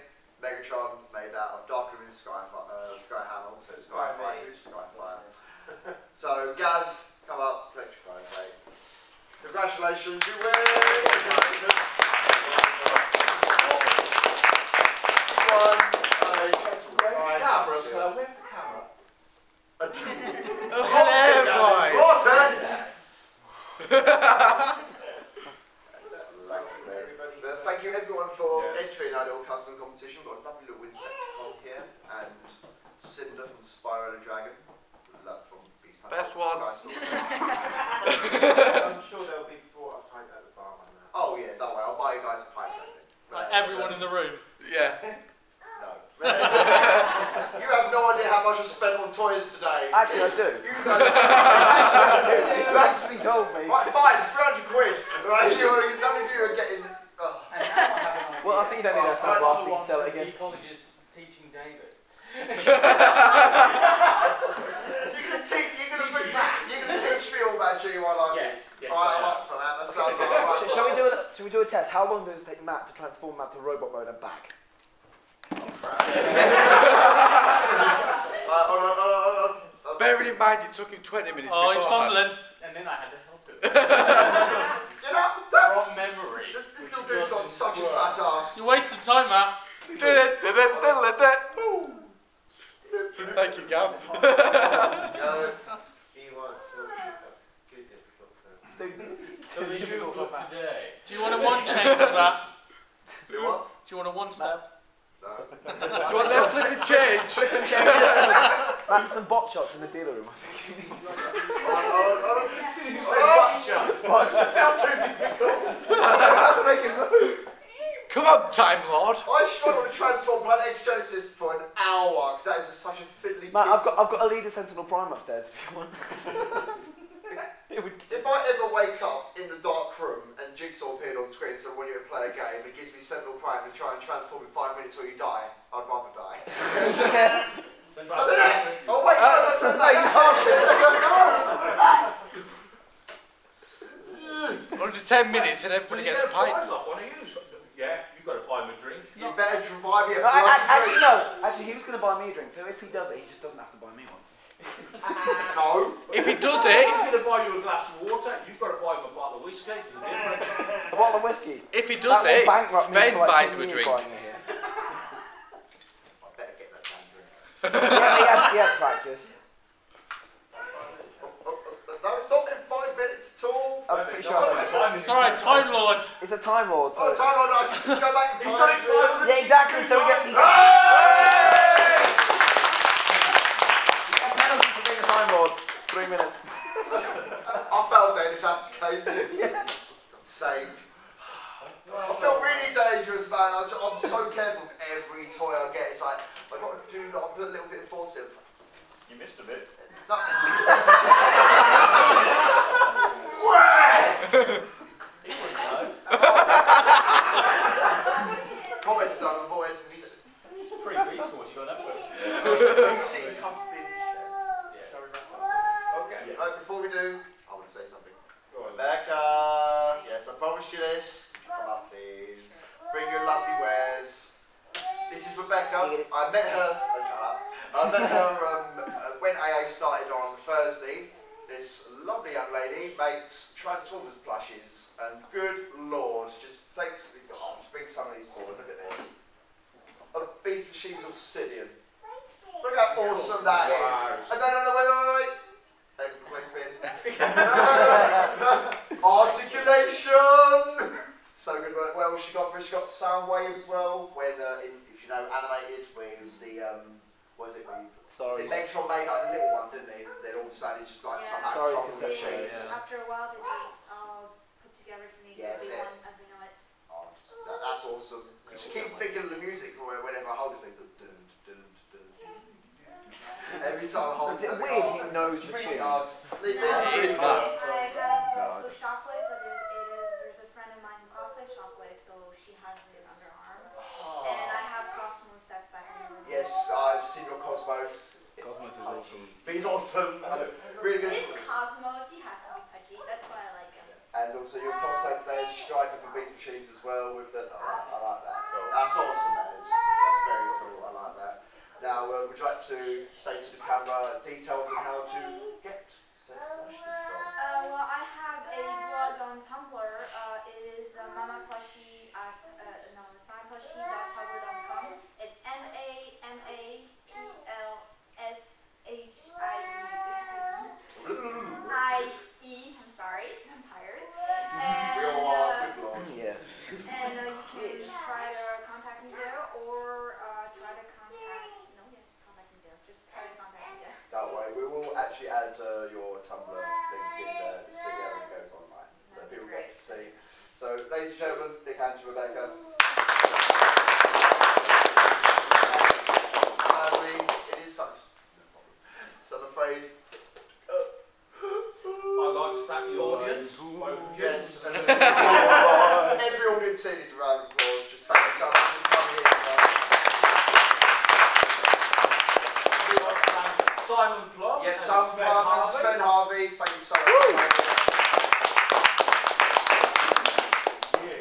Megatron, made out of Dark Room Sky Hamel, so Skyfire. So, Gav, come up, collect your prize, mate. Congratulations, you win! Camera, sir. Where's the camera? Thank you everyone for Yes. entering our little custom competition. We've got a lovely little Insecticon here and Cinder from Spyro the Dragon. From Beast Hunter. Best one. I'm sure they'll be brought up at the bar on that. Oh yeah, don't worry, I'll buy you guys a pint. Like everyone in the room. Yeah. No. You have no idea how much I spent on toys today. Actually, I do. You guys You actually told me. Right, fine, 300 quid. Right, none of you are getting... And now I have an idea. Well, I think you don't need that stuff after you can tell it again. Colleges teaching David. You're gonna teach me all about GY like Yes, a test. How long does it take Matt to transform Matt to robot mode and back? Hold on. Bearing in mind it took him 20 minutes Oh, he's beforehand. fumbling. And then I had to help him. You know, From memory. this little dude's got such a fat ass. You wasted time, Matt. Thank you, Gav. He wants to too difficult for him. Something you for today. Do you want a one change to that? Do what? Do you want a one step? No. Do you want them flip and change? Matt, some bot shots in the dealer room. Come on, Time Lord. I struggled to transform my X Genesis for an hour because that is such a fiddly Matt, piece. I've got a leader Sentinel Prime upstairs if you want. If I ever wake up in the dark room and Jigsaw appeared on screen, so when you play a game, it gives me Sentinel Prime to try and transform in 5 minutes or you die, I'd rather die. Oh wait, no, that's a no, Under 10 minutes and everybody gets a pint. Yeah, you've got to buy him a drink. you better buy me a No, bloody actually, drink. no. Actually, he was going to buy me a drink, so if he does it, he just doesn't have to buy me one. No. If he does He's it, going to buy you a glass of water, you've got to buy him a bottle of whiskey. There's a difference. A bottle of whiskey. if he does That will it, bankrupt me Sven for like buys 10 him a years drink. buying it here. I better get that damn drink. He had practice. No, it's not in 5 minutes at all. I'm pretty sure. It's alright, Time Lord. It's a Time Lord. Oh, So time on, I can just go back in He's time. done it 5 minutes. yeah, exactly. So we get these. Penalty for being a Time Lord. 3 minutes. I felt then if that's the case. God's sake. I feel really dangerous, man. I'm so careful with every toy I get. It's like, I've got to do, I'll put a little bit of force in. You missed a bit. No. He wouldn't know. Comments done, avoid. It's 3 weeks for what you got up with. Sitting comfy. Okay. Before we do, I want to say something. Go on. Rebecca, yes, I promised you this. Come up, please. Bring your lovely wares. This is Rebecca. I met her. Oh, shut up. I met her when AA started on Thursday. This lovely young lady makes Transformers plushies, and good lord, just takes. Oh, just bring some of these forward. Look at this. These machines obsidian. Look how awesome that is. No, wait. Articulation. So good work. Well, she got sound wave as well. When if you know animated, where it was the what is it? Sorry. Megtron made like a little one, didn't they? They're all sounded just like Yeah. somehow Sorry, controlled conceptual, machines. yeah. After a while, they just all put together to make Yes, the yeah. one as we know it. Oh, that's awesome. You should keep thinking of the music whenever I hold it. Every time I hold Is it. it weird he knows the Really tune? hard. It is mad. I have No. also Shockwave, but there's a friend of mine who cosplays Shockwave, so she has it under arm. And I have Cosmos that's back in the room. Yes, I've seen your Cosmos. Cosmos is awesome. He's awesome. Really good. It's Cosmos, he has to be pudgy, that's why I like him. And also your cosplay today is Striker from Beast Machines as well with the, I like that. That's awesome, that is. That's very cool, I like that. Now, would you like to say to the camera details on how to get set plushies from? Well, I have a blog on Tumblr. It is mamaplushie at mamaplushie.tumblr.com. It's MAMAPLSHIE. I'm sorry, I'm tired. And, We all are, good lord. Yeah. and you can try to contact me there or try to contact. No, you have to contact me there. Just try to contact me there. Don't worry, we will actually add your Tumblr link in this video when it goes online. So That'd be people great. get to see. So, ladies and gentlemen, big hand to Rebecca. Sadly, it is such. No problem. So I'm afraid. I'd like to thank the audience, both of you. Yes. Every audience in is a round of applause. Just thank you so much for coming in. We'd like to thank Simon Plumbe Yeah, and Sam Sven Plumbe and Harvey. Sven Harvey, thank you so much. Yeah.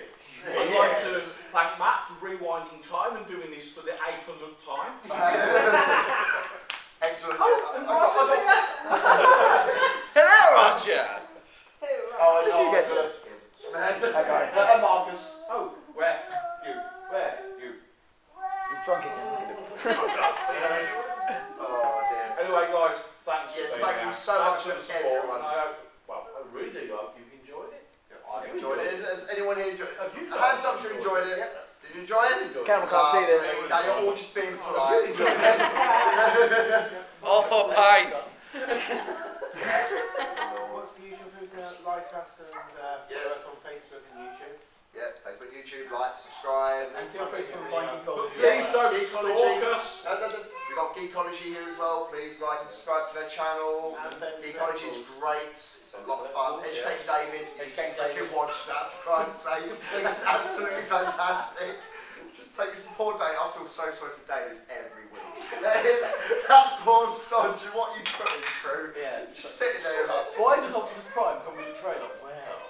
rewinding time and doing this for the 800th time. Excellent. Oh, and Roger's here! Hello, Roger! Oh, Did you get to it? And Marcus. Oh, where? You. Where? You. He's drunk again. Oh dear. Anyway, guys, thanks Yes, for being thank here. you so much Thanks for the support. everyone. And I hope, well, I really do hope you've enjoyed it. I've enjoyed it. Has anyone here enjoyed it? Have you Hands up who enjoyed it. Did you enjoy it? Campbell can't see this. Now you're all just being polite. All for pie. What's the usual thing to like us and follow us on Facebook and YouTube? Yeah, Facebook, YouTube, like, subscribe. And feel free to come and find Geekology. Please don't Geekology. stalk us. We've got Geekology here as well. Please like and subscribe to their channel. And Ben's Geekology is great. It's a lot of fun. Educate David. Educate You David. watch that, for Christ's sake. It's absolutely fantastic. Just take this poor David. I feel so sorry for David every week. That poor sod, what you put him through. Yeah. Just sitting there like. Why does Optimus Prime come with a trailer? Well.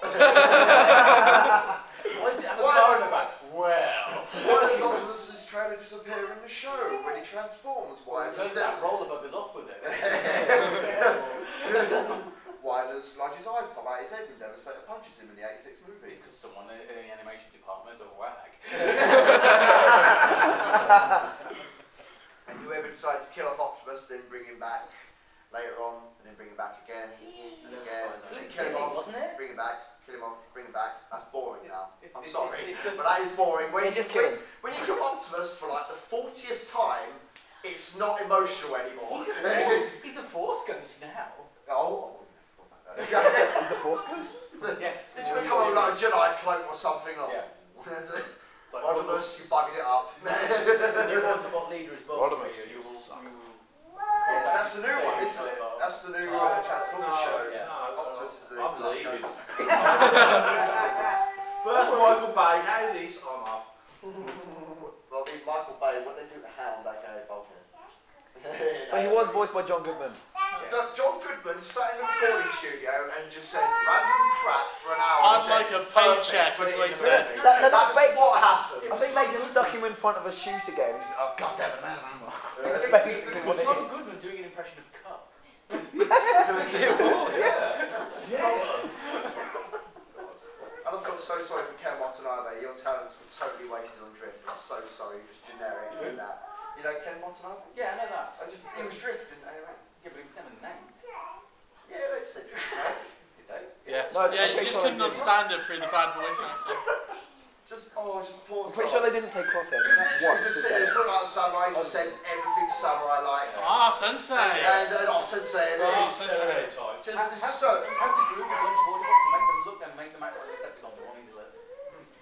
Why does it have a car in the back? Well. Why does Optimus's trailer disappear in the show when he transforms? Why does that roller bugger's off with it? Why does Sludge's eyes pop out his head when Devastator punches him in the 86 movie? Because someone in the animation department is a wag. And whoever decides to kill off Optimus, then bring him back later on, and then bring him back again, and again, and then kill him off, wasn't it? bring him back, kill him off, bring him back. That's boring now. I'm It's sorry, but that is boring. When just kill him. when you kill Optimus for like the 40th time, it's not emotional anymore. He's a force ghost now. Oh. He's the Force Ghost? Yes. It's become like a Jedi cloak or something. Yeah. Optimus, you bugged it up. When you want to what leader is bothering you will. Yes, that's the new one, isn't it? That's the new Transformers show. Yeah. Optimus is the. I'm leaving. First Michael Bay, now this, I'm off. Well, I mean, Michael Bay, what they do to Hound, aka Vulcan. But he was voiced by John Goodman. John Goodman sat in the recording studio and just said random crap for an hour. I'd like a paycheck, is what he said. That's what happened. I think they just stuck him in front of a shooter game. He's like, oh, God damn it, man. That's basically what it John is. Goodman doing an impression of Cup. And I felt so sorry for Ken Watanabe. Your talents were totally wasted on Drift. I'm so sorry, just generic in that. You know Ken Watanabe? Yeah, I know that. He was Drift, didn't he? Yeah, but he was never named. Yeah, they said Drift, right? Did they? Yeah. No, Yeah, you I'm just pretty couldn't sure understand it through the bad voice acting. Just poor I'm pretty sure they didn't take crosshairs. He was literally Once, just did said, they? it's not like samurai, he just said everything samurai like. Ah, sensei. And sensei. And Oh, it's sensei. just it's so. How to group a bunch of audience and make them look and make them act like Decepticons on one easy lesson.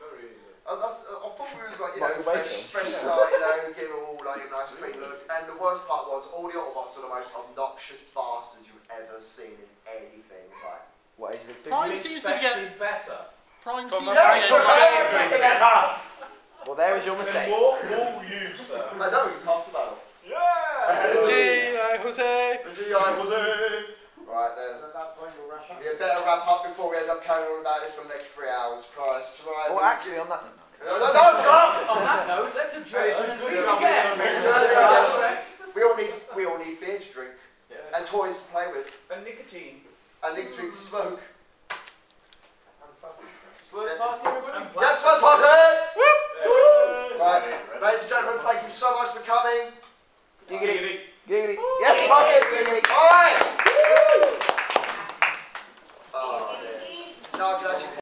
Very easy. I thought we was like, Michael Bay fresh start, give it all like a nice clean look. And the worst part was all the Autobots were the most obnoxious bastards you've ever seen in anything. It's like, What age did Prime they seems to get better. Prime From seems a to get Well, there is your Then mistake. more use, sir. I know he's half the battle. Yeah! G.I. Jose. Right then. We better wrap up before we end up carrying on about this for the next 3 hours. Christ, right? Well, actually, on that note. No, stop! On that note, let's adjourn It's a and good meet job. again. We all need beer to drink and toys to play with And nicotine. and drinks to smoke. First party, everybody. Yes, first party! Right, ladies and gentlemen, thank you so much for coming. Giggity. Giggity. Yes, Marcus. Giggity. Alright! Oh, dear. No,